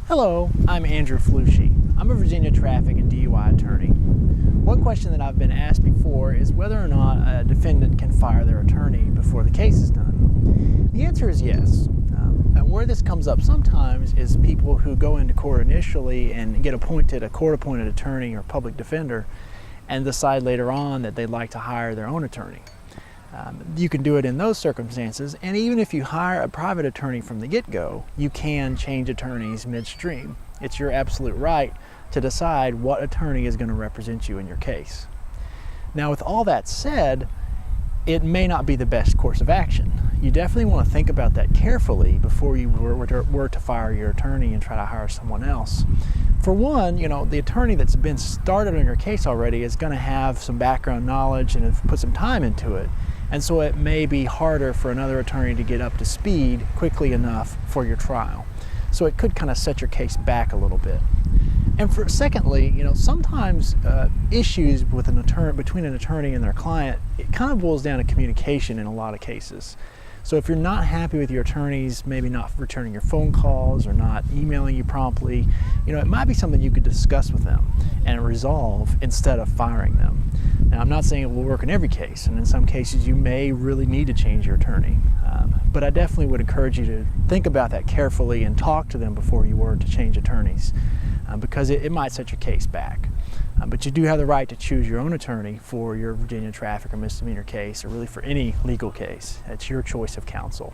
Hello, I'm Andrew Flushy. I'm a Virginia traffic and DUI attorney. One question that I've been asked before is whether or not a defendant can fire their attorney before the case is done. The answer is yes. And where this comes up sometimes is people who go into court initially and get appointed a court-appointed attorney or public defender and decide later on that they'd like to hire their own attorney. You can do it in those circumstances, and even if you hire a private attorney from the get-go, you can change attorneys midstream. It's your absolute right to decide what attorney is going to represent you in your case. Now, with all that said, it may not be the best course of action. You definitely want to think about that carefully before you were to fire your attorney and try to hire someone else. For one, the attorney that's been started on your case already is going to have some background knowledge and have put some time into it. And so it may be harder for another attorney to get up to speed quickly enough for your trial. So it could kind of set your case back a little bit. And secondly, sometimes issues with between an attorney and their client, it kind of boils down to communication in a lot of cases. So if you're not happy with your attorneys, maybe not returning your phone calls or not emailing you promptly, it might be something you could discuss with them and resolve instead of firing them. Now, I'm not saying it will work in every case, and in some cases you may really need to change your attorney. But I definitely would encourage you to think about that carefully and talk to them before you were to change attorneys, because it might set your case back. But you do have the right to choose your own attorney for your Virginia traffic or misdemeanor case, or really for any legal case. It's your choice of counsel.